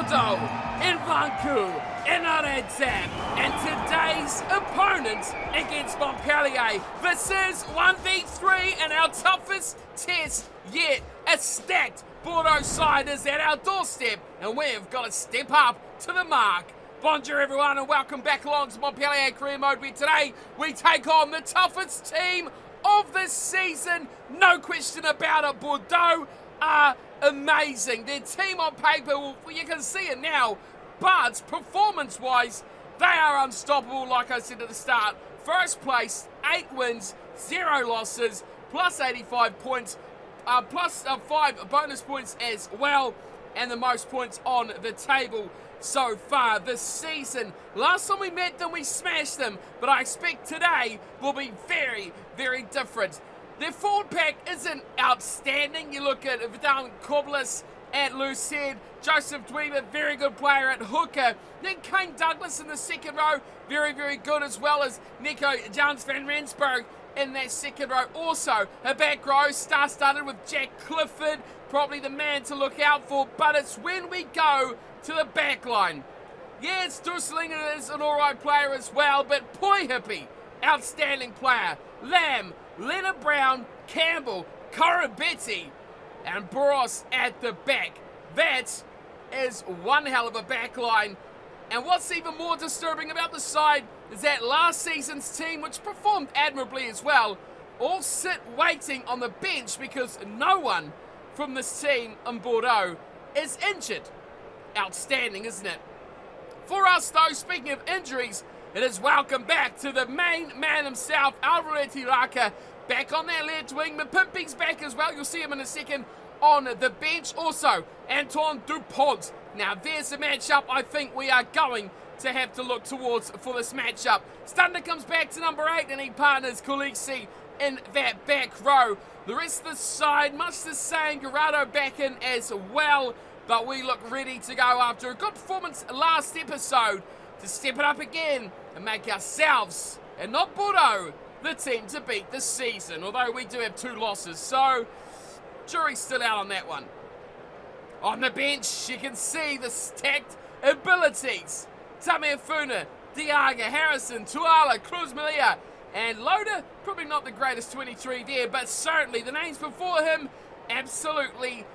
Bordeaux, in Vancouver, in Aredzab, and today's opponent against Montpellier. This is 1v3 and our toughest test yet. A stacked Bordeaux side is at our doorstep, and we've got to step up to the mark. Bonjour everyone and welcome back along to Montpellier Career Mode, where today we take on the toughest team of this season. No question about it, Bordeaux are amazing. Their team on paper, well, you can see it now, but performance-wise, they are unstoppable, like I said at the start. First place, 8 wins, 0 losses, plus 85 points, plus 5 bonus points as well, and the most points on the table so far this season. Last time we met them, we smashed them, but I expect today will be very, very different. Their forward pack isn't outstanding. You look at Vidal Koblis at loose head, Joseph Dweeber, very good player at hooker. Then Kane Douglas in the second row, very, very good, as well as Nico Jans van Rensburg in that second row. Also, a back row star-studded with Jack Clifford, probably the man to look out for, but it's when we go to the back line. Yes, Dusseling is an alright player as well, but Poi Hippie, outstanding player. Lamb, Leonard Brown, Campbell, Korobetti, and Boros at the back. That is one hell of a back line. And what's even more disturbing about the side is that last season's team, which performed admirably as well, all sit waiting on the bench because no one from this team in Bordeaux is injured. Outstanding, isn't it? For us though, speaking of injuries, it is welcome back to the main man himself, Alvaro Tiraka, back on that left wing. Mapimpi's back as well, you'll see him in a second on the bench. Also, Antoine Dupont. Now there's a matchup I think we are going to have to look towards for this matchup. Stunder comes back to number 8 and he partners Kuliksi in that back row. The rest of the side, much the same, Gerardo back in as well. But we look ready to go after a good performance last episode to step it up again and make ourselves, and not Bordeaux, the team to beat this season. Although we do have 2 losses, so jury's still out on that one. On the bench, you can see the stacked abilities. Tameafuna, Diaga, Harrison, Tuala, Cruz Malia, and Loda. Probably not the greatest 23 there, but certainly the names before him, absolutely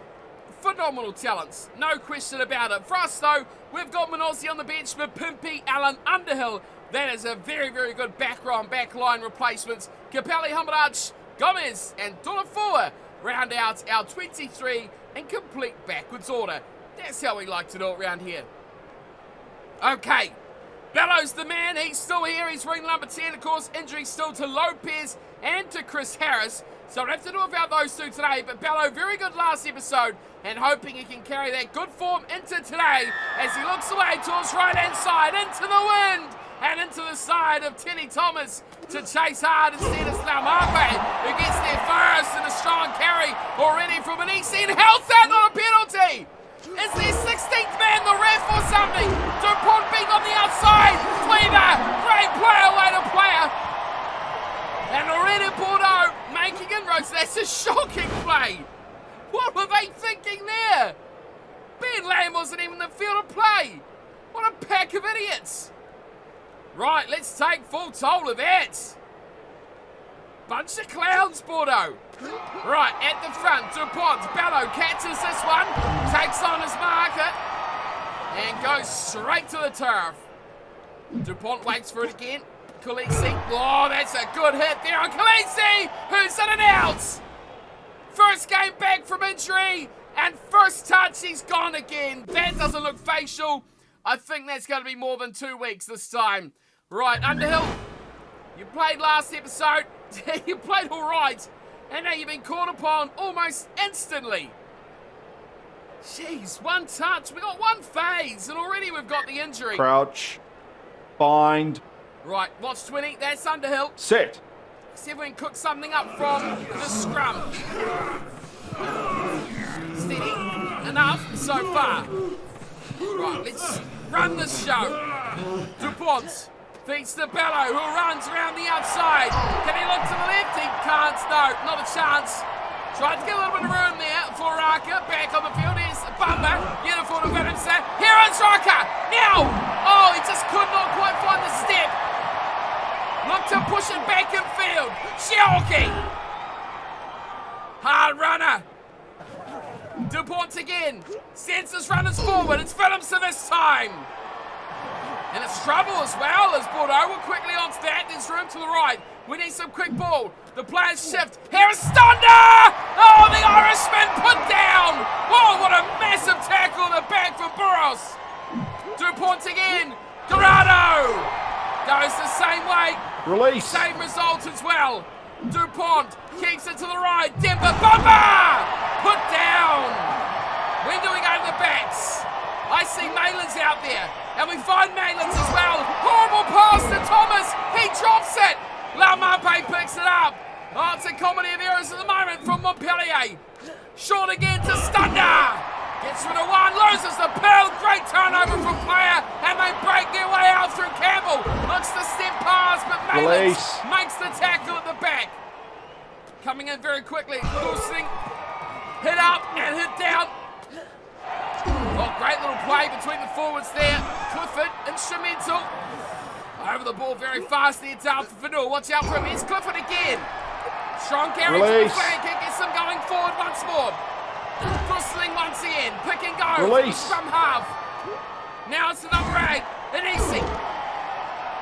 phenomenal talents, no question about it. For us though, we've got Minosi on the bench, Mapimpi, Alan Underhill. That is a very, very good back row and back line replacements. Capelli, Hamaraj, Gomez, and Dolafua round out our 23 and complete backwards order. That's how we like to do it around here. Okay, Bellows the man, he's still here, he's wearing number 10, of course, injury still to Lopez and to Chris Harris. So I don't have to do without those two today, but Bello, very good last episode, and hoping he can carry that good form into today as he looks away towards right-hand side, into the wind, and into the side of Teddy Thomas to chase hard. Instead it's now Marpe who gets there first, and a strong carry already from an EC, and Health out on a penalty. Is their 16th man the ref or something? Dupont being on the outside. Weaver, great player, way to player. And already Bordeaux making inroads. That's a shocking play. What were they thinking there? Ben Lamb wasn't even in the field of play. What a pack of idiots. Right, let's take full toll of that. Bunch of clowns, Bordeaux. Right, at the front, Dupont. Bello catches this one, takes on his marker, and goes straight to the turf. Dupont waits for it again. Khaleesi, oh, that's a good hit there on Khaleesi, who's in and out. First game back from injury, and first touch, he's gone again. That doesn't look facial. I think that's going to be more than 2 weeks this time. Right, Underhill, you played last episode. You played all right, and now you've been called upon almost instantly. Jeez, one touch. We got one phase, and already we've got the injury. Crouch, bind. Right, watch 20. That's Underhill. Set. See if we can cook something up from the scrum. Steady. Enough so far. Right, let's run this show. Dupont feeds to Bello, who runs around the outside. Can he look to the left? He can't. No, not a chance. Tried to get a little bit of room there for Raka. Back on the field is Bumba. Beautiful to win him, sir. Here is Raka. Now. Oh, he just could not quite find the step. Look to push it back in field. Xiaoki. Hard runner. DuPont again. Sends his runners forward. It's Willemse this time. And it's trouble as well as Bordeaux will quickly onto that. There's room to the right. We need some quick ball. The players shift. Here is Stander! Oh, the Irishman put down! Oh, what a massive tackle in the back for Burros. DuPont again. Dorado goes the same way. Release. Same result as well. DuPont keeps it to the right. Demba Bumba! Put down. When do we go to the backs? I see Malins out there. And we find Malins as well. Horrible pass to Thomas. He drops it. Lamarpe picks it up. Oh, it's a comedy of errors at the moment from Montpellier. Short again to Stander. Gets rid of one, loses the pearl. Great turnover from player. And they break their way out through Campbell. Looks to step past, but Malins makes the tackle at the back. Coming in very quickly. Losing. Hit up and hit down. Oh, great little play between the forwards there. Clifford and Schmenzel. Over the ball very fast there, down for Fanul. Watch out for him. Here's Clifford again. Strong carry to the flank. It gets them going forward once more. Bristling once again. Pick and go. From half. Now it's the number 8. Anisi.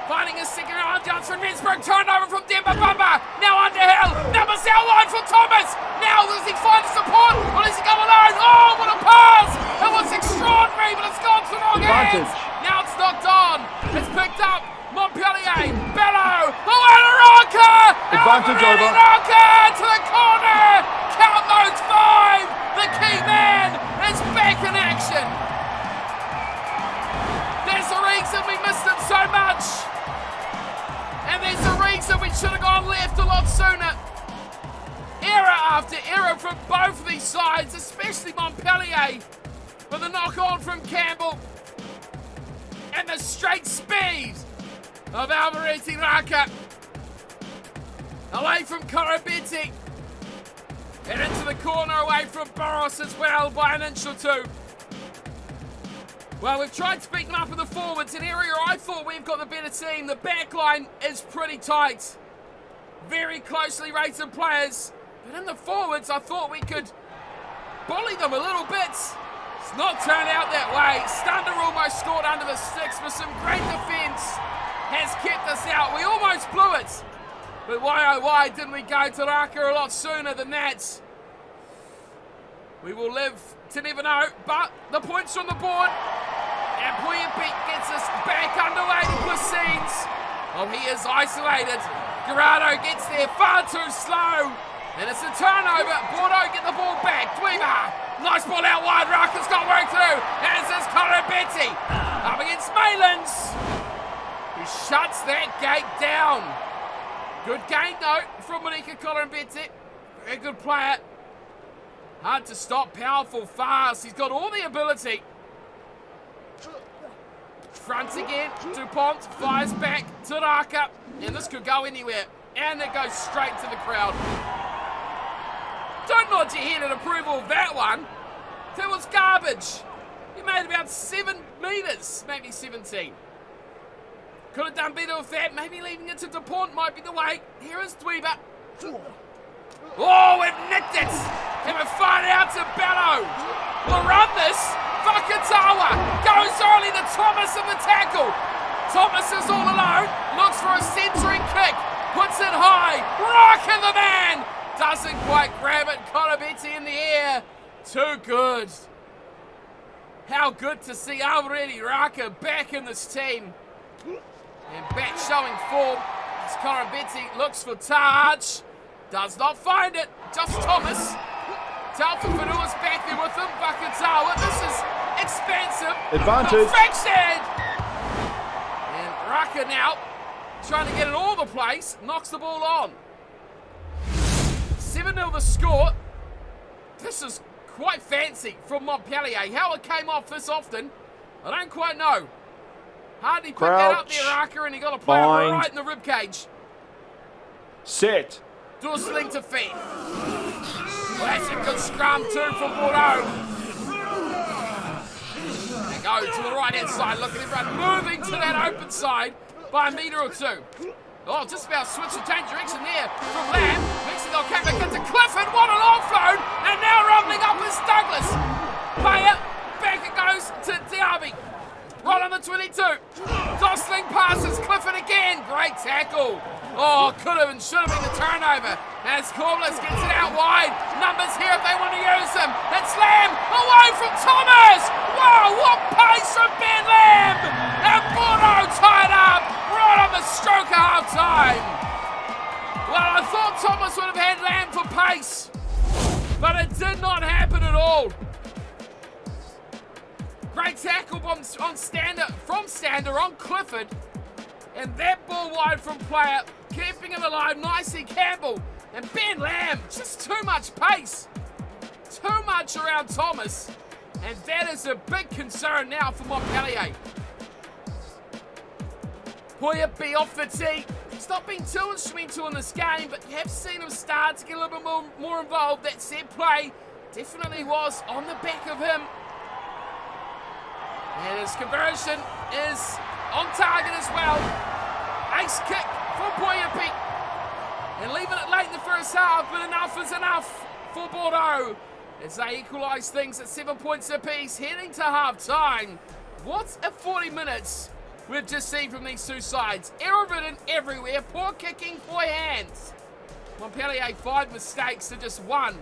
Finding a second round Johnson Rensburg. Turnover from Demba Bumba. Now underhill. Numbers outline for Thomas. Now does he find support or does he go alone? Oh, what a pass! It was extraordinary, but it's gone to the wrong hands. Now it's knocked on. It's picked up. Montpellier. Bello. Oh, and Araka! Advantage over. Araka to the corner. Count those 5. The key man is back in action. There's a reason we missed him so much. And there's a reason we should have gone left a lot sooner. Error after error from both of these sides, especially Montpellier, with the knock-on from Campbell and the straight speed of Alvaretti Raka. Away from Korobetti and into the corner away from Burros as well by an inch or 2. Well, we've tried to pick them up in the forwards, an area I thought we've got the better team. The back line is pretty tight. Very closely rated players. But in the forwards, I thought we could bully them a little bit. It's not turned out that way. Stander almost scored under the sticks, but some great defence has kept us out. We almost blew it. But why, oh why, didn't we go to Raka a lot sooner than that? We will live to never know, but the points on the board. And Puyapik gets us back underway to Placines. Oh, he is isolated. Gerardo gets there far too slow. And it's a turnover. Bordeaux get the ball back. Dweeber. Nice ball out wide. Raka's got work through. And it's Korobetti. Up against Malins. He shuts that gate down. Good game, though, from Monika Korobetti. Very good player. Hard to stop. Powerful, fast. He's got all the ability. Front again. DuPont fires back to Raka. And this could go anywhere. And it goes straight to the crowd. Don't nod your head in approval of that one. That was garbage. He made about 7 metres, maybe 17. Could have done better with that. Maybe leaving it to DuPont might be the way. Here is Dweeber. Oh, we've nicked it. And we're fired out to Bello. We'll run this. Vakatawa goes early to Thomas in the tackle. Thomas is all alone. Looks for a centering kick. Puts it high. Rocking the man. Doesn't quite grab it. Korobetti in the air. Too good. How good to see Alvaretti Raka back in this team. And back showing form. As Korobetti looks for Taj. Does not find it. Just Thomas. Talfa Fanua is back there with him. Vakatawa. This is expansive. Advantage. Perfection. And Raka now trying to get it all the place. Knocks the ball on. 7-0 the score. This is quite fancy from Montpellier. How it came off this often, I don't quite know. Hardly picked that up there, Raka, and he got a player right in the ribcage. Set. Dorsling to feet. Well, that's a good scrum too from Bordeaux. go to the right-hand side. Look at everyone moving to that open side by a metre or two. Oh, just about switch and change direction there from Lamb. Mixing the came back into Clifford. What an offload. And now rumbling up is Douglas. Player. Back it goes to Diaby. Right on the 22. Jostling passes Clifford again. Great tackle. Oh, could have and should have been the turnover. As Corliss gets it out wide. Numbers here if they want to use them. It's Lamb away from Thomas. Wow, what pace from Ben Lamb. And Bono tied up right on the stroke of half time. Well, I thought Thomas would have had Lamb for pace, but it did not happen at all. Great tackle from Stander on Clifford. And that ball wide from player, keeping him alive nicely, Campbell. And Ben Lamb, just too much pace. Too much around Thomas. And that is a big concern now for Montpellier. Poya be off the tee. He's not been too instrumental in this game, but you have seen him start to get a little bit more involved. That set play definitely was on the back of him. And his conversion is on target as well. Ace kick for Poyapi. And leaving it late in the first half, but enough is enough for Bordeaux. As they equalise things at 7 points apiece, heading to half-time. What a 40 minutes we've just seen from these two sides. Error-ridden everywhere, poor kicking, poor hands. Montpellier 5 mistakes to just 1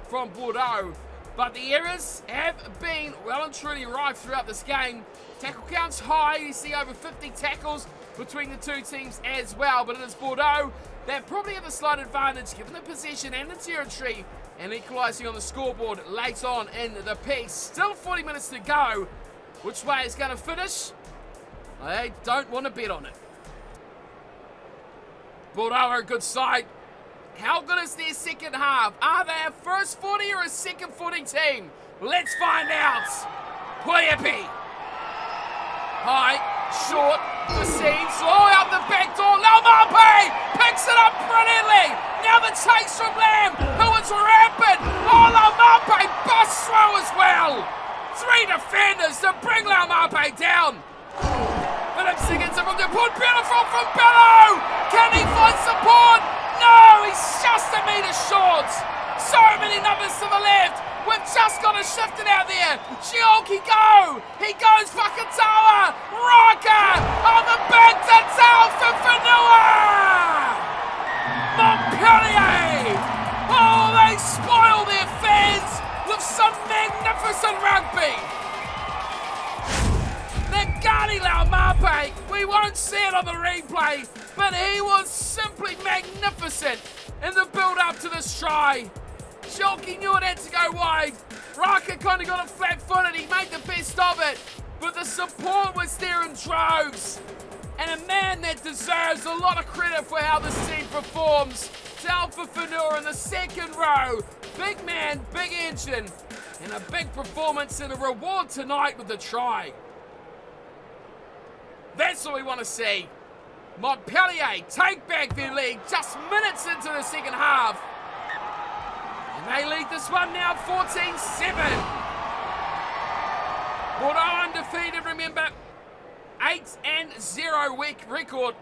from Bordeaux. But the errors have been well and truly rife throughout this game. Tackle counts high. You see over 50 tackles between the two teams as well. But it is Bordeaux that probably have a slight advantage given the possession and the territory and equalising on the scoreboard late on in the piece. Still 40 minutes to go. Which way it's going to finish? I don't want to bet on it. Bordeaux are a good side. How good is their second half? Are they a first 40 or a second 40 team? Let's find out. Poyapi. High, short, receives, out the back door. Laumape picks it up brilliantly. Now the chase from Lamb, who is rampant. Laumape busts through as well. 3 defenders to bring Laumape down. Phillips gets it from the put. Beautiful from Bello. Can he find support? No, he's just a metre short. So many numbers to the left. We've just got to shift it out there. Chioki go. He goes Fakatawa. Raka on the back to Tau for Whenua. Montpellier. Oh, they spoil their fans with some magnificent rugby. Ngani Laumape, we won't see it on the replay, but he was simply magnificent in the build-up to this try. Schalke knew it had to go wide. Raka kind of got it flat-footed. He made the best of it, but the support was there in droves. And a man that deserves a lot of credit for how this team performs. Alpha Whenua in the second row. Big man, big engine, and a big performance and a reward tonight with the try. That's what we want to see. Montpellier take back their lead just minutes into the second half. And they lead this one now 14-7. Bordeaux undefeated, remember. 8-0 week record.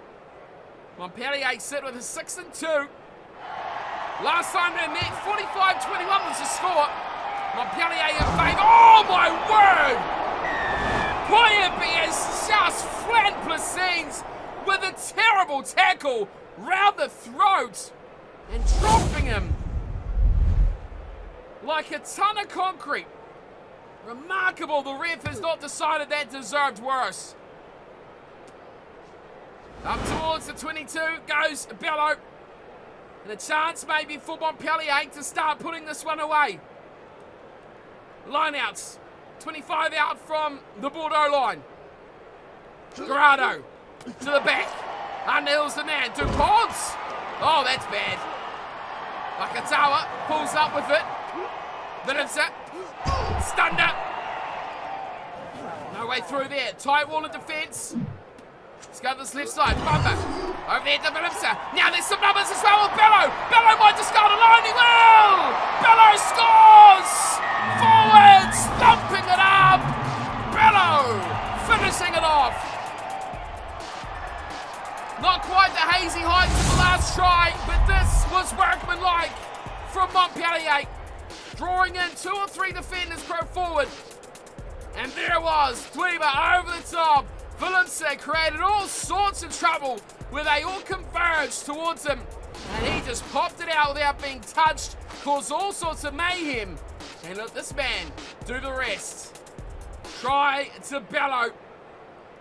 Montpellier sit with a 6-2. Last time they met, 45-21 was the score. Montpellier in favour. Oh my word! Poyapi has just flattened Placines with a terrible tackle round the throat and dropping him like a ton of concrete. Remarkable, the ref has not decided that deserved worse. Up towards the 22 goes Bello. And a chance maybe for Montpellier to start putting this one away. Lineouts. 25 out from the Bordeaux line. Grado to the back. Underhills the man. DuPont's. Oh, that's bad. Wakatawa pulls up with it. Vinitsa. Stunned up. No way through there. Tight wall of defence. Let's go to this left side. Bumper. Over there to Vinitsa. Now there's some numbers as well with Bello. Bello might just go alone. He will. Bello scores. Forwards thumping it up. Bello. finishing it off. Not quite the hazy heights of the last try, but this was workmanlike from Montpellier. Drawing in 2 or 3 defenders pro forward. And there it was, Dweeba over the top. Willemse created all sorts of trouble where they all converged towards him. And he just popped it out without being touched, caused all sorts of mayhem. And let this man do the rest. Try to bellow.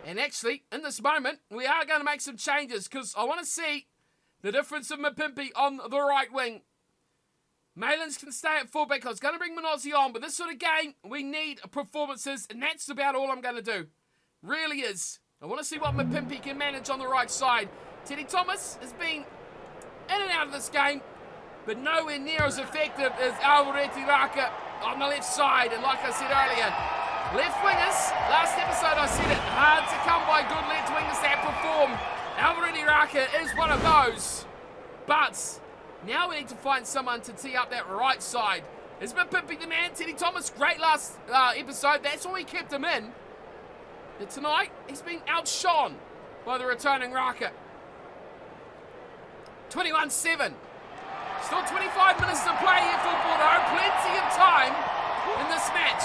And actually, in this moment, we are going to make some changes because I want to see the difference of Mapimpi on the right wing. Malins can stay at fullback. I was going to bring Minozzi on, but this sort of game, we need performances, and that's about all I'm going to do. Really is. I want to see what Mapimpi can manage on the right side. Teddy Thomas has been in and out of this game, but nowhere near as effective as Alvareti Raka on the left side. And like I said earlier, left wingers, last episode I said it, hard to come by good left wingers that perform. Alvareti Raka is one of those, but now we need to find someone to tee up that right side. Is Mapimpi the man? Teddy Thomas, great last episode. That's why we kept him in. But tonight, he's been outshone by the returning Raka. 21-7. Still 25 minutes to play here for Bordeaux. Plenty of time in this match.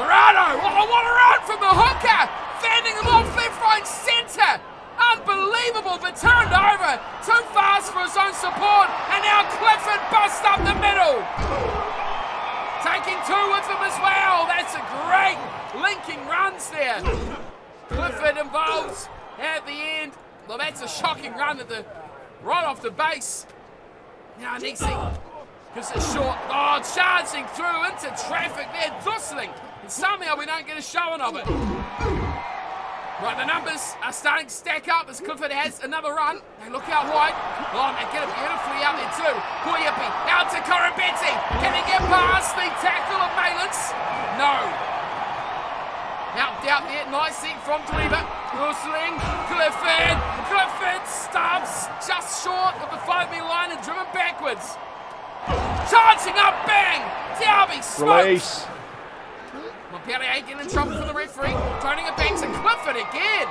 Dorado! Oh, what a run from the hooker! Fanning him off left, right, centre. Unbelievable, but turned over. Too fast for his own support. And now Clifford busts up the middle. Taking 2 with him as well. That's a great linking runs there. Clifford involved at the end. Well, that's a shocking run at the right off the base. Now Nixie gives it short. Oh, charging through into traffic there, jostling. And somehow we don't get a showing of it. Right, the numbers are starting to stack up as Clifford has another run. They look out wide. Oh, they get it beautifully out there too. Poyepi out to Korobeti. Can he get past the tackle of Malins? No. Out there, nicely from Dweeba. Whistling, Clifford. Clifford stops just short of the 5-metre line and driven backwards. Charging up, bang! Derby smokes. Montpellier getting in trouble for the referee. Turning it back to Clifford again.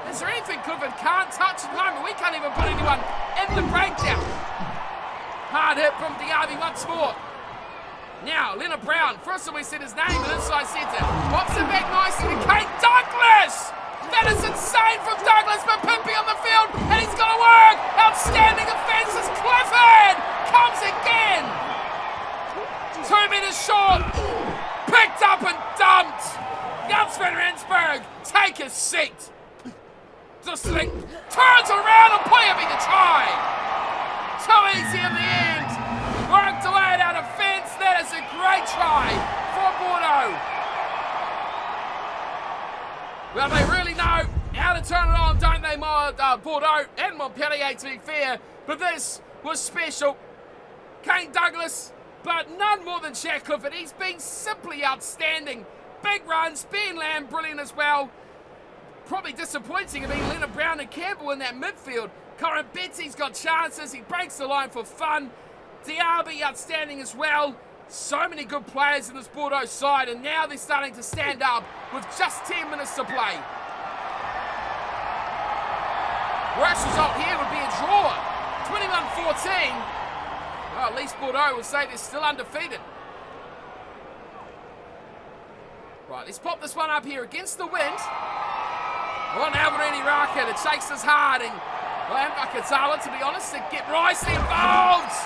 Is there anything Clifford can't touch at the moment? We can't even put anyone in the breakdown. Hard hit from Diaby once more. Now, Leonard Brown, first time we said his name in inside centre. Pops it back nicely to Kate Douglas! That is insane from Douglas, but Mapimpi on the field, and he's got to work! Outstanding offence as Clifford comes again! 2 metres short, picked up and dumped! Jans van Rensburg, take a seat! Dusseling turns around and Poyepi the try! Too easy in the end! Worked away at our defence. That is a great try for Bordeaux. Well, they really know how to turn it on, don't they, Bordeaux and Montpellier, to be fair. But this was special. Kane Douglas, but none more than Jack Clifford. He's been simply outstanding. Big runs, Ben Lamb, brilliant as well. Probably disappointing to be Leonard Brown and Campbell in that midfield. Corin Betsy's got chances. He breaks the line for fun. Diaby outstanding as well. So many good players in this Bordeaux side, and now they're starting to stand up with just 10 minutes to play. Worst result here would be a draw. 21-14. Well, at least Bordeaux will say they're still undefeated. Right, let's pop this one up here against the wind. On Alvareti Raka, the chase is hard, and well, Vakatawa, to be honest, to get Rice involved.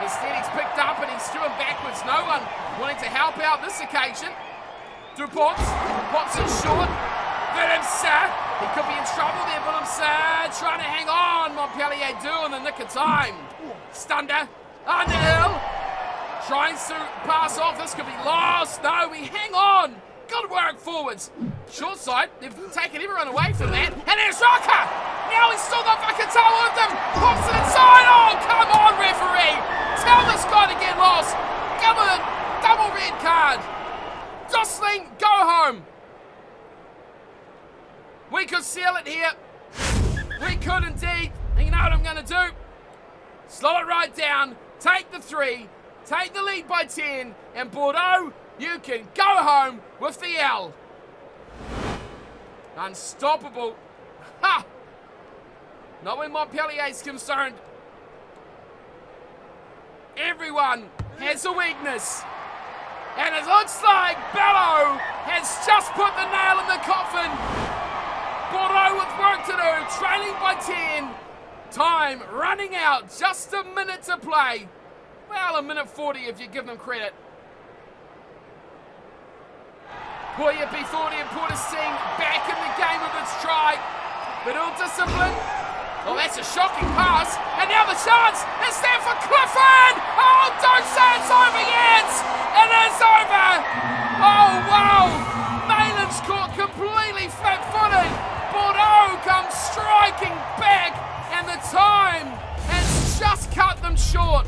Instead, he's picked up and he's strewn backwards. No one wanting to help out this occasion. Dupont pops it short. Willemse, he could be in trouble there. Willemse trying to hang on. Montpellier do in the nick of time. Stunder, Underhill, trying to pass off. This could be lost. No, we hang on. Good work forwards. Short side, they've taken everyone away from that. And there's Raka. Now he's still got Vakatawa with them. Pops it inside. Oh, come on, referee. Tell this guy to get lost. Give him a double red card. Jostling, go home. We could seal it here. We could indeed. And you know what I'm going to do? Slow it right down. Take the 3. Take the lead by 10. And Bordeaux, you can go home with the L. Unstoppable. Ha! Not when Montpellier is concerned. Everyone has a weakness. And it looks like Bello has just put the nail in the coffin. Bordeaux with work to do, trailing by 10. Time running out, just a minute to play. Well, a minute 40 if you give them credit. Poyappi thought he had put his team back in the game with its try. But ill discipline. Well, that's a shocking pass. And now the chance is there for Clifford. Oh, don't say it's over yet. It is over. Oh, wow. Malin's caught completely flat-footed. Bordeaux comes striking back. And the time has just cut them short.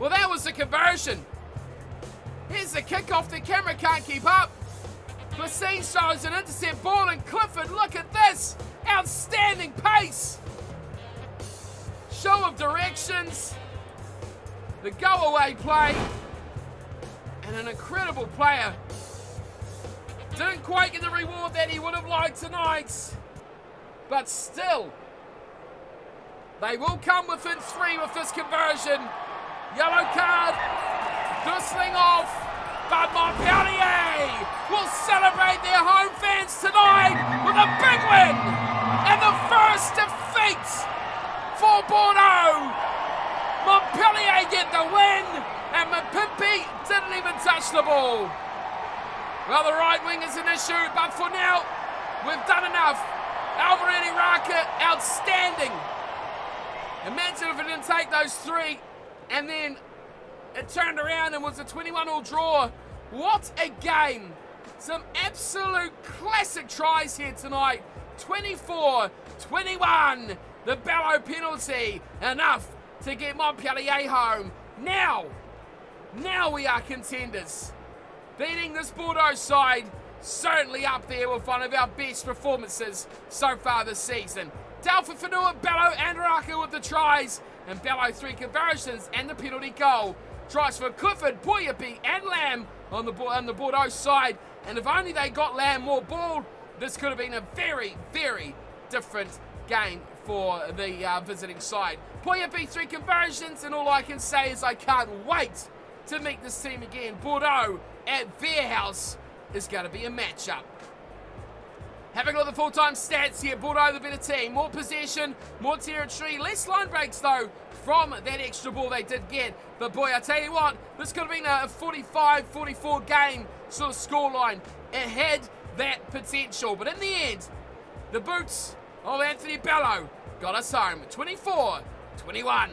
Well, that was the conversion. Here's the kickoff. The camera can't keep up. Placine shows an intercept ball, and Clifford, look at this. Outstanding pace. Show of directions. The go-away play. And an incredible player. Didn't quite get the reward that he would have liked tonight. But still, they will come within 3 with this conversion. Yellow card. Dustling off. But Montpellier will celebrate their home fans tonight with a big win and the first defeat for Bordeaux. Montpellier get the win and Mapimpi didn't even touch the ball. Well, the right wing is an issue, but for now, we've done enough. Alvarez Raka, outstanding. Imagine if it didn't take those 3 and then it turned around and was a 21-all draw. What a game. Some absolute classic tries here tonight. 24-21. The Bello penalty. Enough to get Montpellier home. Now we are contenders. Beating this Bordeaux side, certainly up there with one of our best performances so far this season. Delphi Fanua, Bello and Raka with the tries. And Bello 3 conversions and the penalty goal. Tries for Clifford, Poyappi and Lamb on the Bordeaux side. And if only they got Lamb more ball, this could have been a very, very different game for the visiting side. Poyappi 3 conversions, and all I can say is I can't wait to meet this team again. Bordeaux at their house is going to be a matchup. Having a look at the full-time stats here, Bordeaux the better team. More possession, more territory, less line breaks though from that extra ball they did get. But boy, I tell you what, this could have been a 45-44 game sort of scoreline. It had that potential, but in the end, the boots of Anthony Bello got us home, 24-21.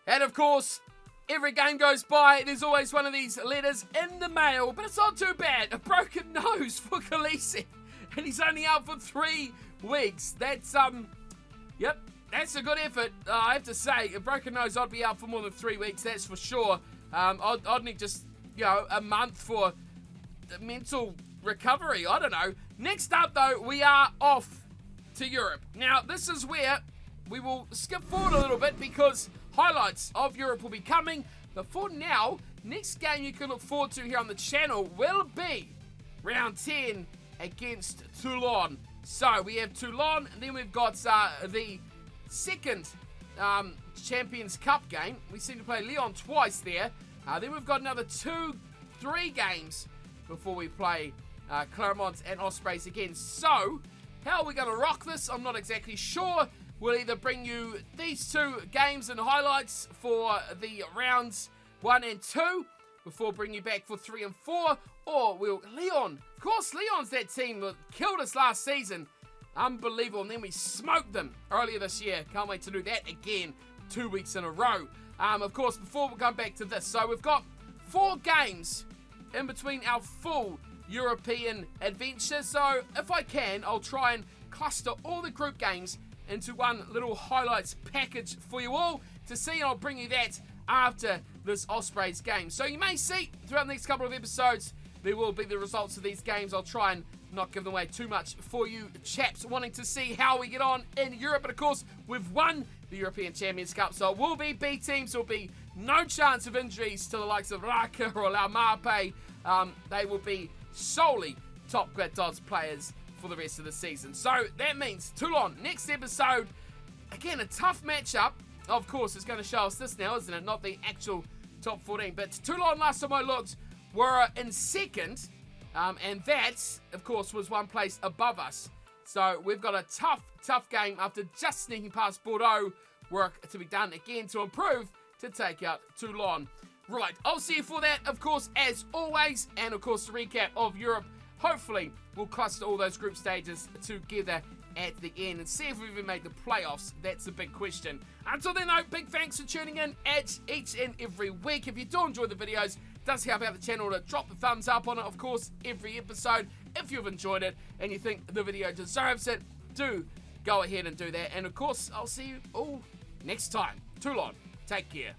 And of course, every game goes by, there's always one of these letters in the mail, but it's not too bad. A broken nose for Khaleesi, and he's only out for 3 weeks. That's, yep, that's a good effort. I have to say, a broken nose, I'd be out for more than 3 weeks, that's for sure. I'd need just, a month for mental recovery, I don't know. Next up, though, we are off to Europe. Now, this is where we will skip forward a little bit because highlights of Europe will be coming. But for now, next game you can look forward to here on the channel will be round 10 against Toulon. So we have Toulon, and then we've got the second Champions Cup game. We seem to play Lyon twice there. Then we've got another 2-3 games before we play Clermont and Ospreys again. So, how are we going to rock this? I'm not exactly sure. We'll either bring you these 2 games and highlights for the rounds 1 and 2 before bringing you back for 3 and 4, or we'll Lyon. Of course, Lyon's that team that killed us last season. Unbelievable. And then we smoked them earlier this year. Can't wait to do that again 2 weeks in a row. Of course, before we go back to this, so we've got 4 games in between our full European adventure. So if I can, I'll try and cluster all the group games into one little highlights package for you all to see, and I'll bring you that after this Ospreys game. So you may see throughout the next couple of episodes there will be the results of these games. I'll try and not give them away too much for you chaps wanting to see how we get on in Europe. But of course, we've won the European Champions Cup, so it will be B teams. There will be no chance of injuries to the likes of Raka or Laumape. They will be solely top Dodds players for the rest of the season. So that means Toulon, next episode, again, a tough matchup. Of course, it's going to show us this now, isn't it? Not the actual top 14. But Toulon, last time I looked, were in second. And that, of course, was one place above us. So we've got a tough game after just sneaking past Bordeaux. Work to be done again to improve to take out Toulon. Right, I'll see you for that, of course, as always. And, of course, the recap of Europe. Hopefully, we'll cluster all those group stages together at the end and see if we even made the playoffs. That's the big question. Until then, though, big thanks for tuning in each and every week. If you do enjoy the videos, it does help out the channel to drop the thumbs up on it, of course, every episode. If you've enjoyed it and you think the video deserves it, do go ahead and do that. And, of course, I'll see you all next time. Toulon, take care.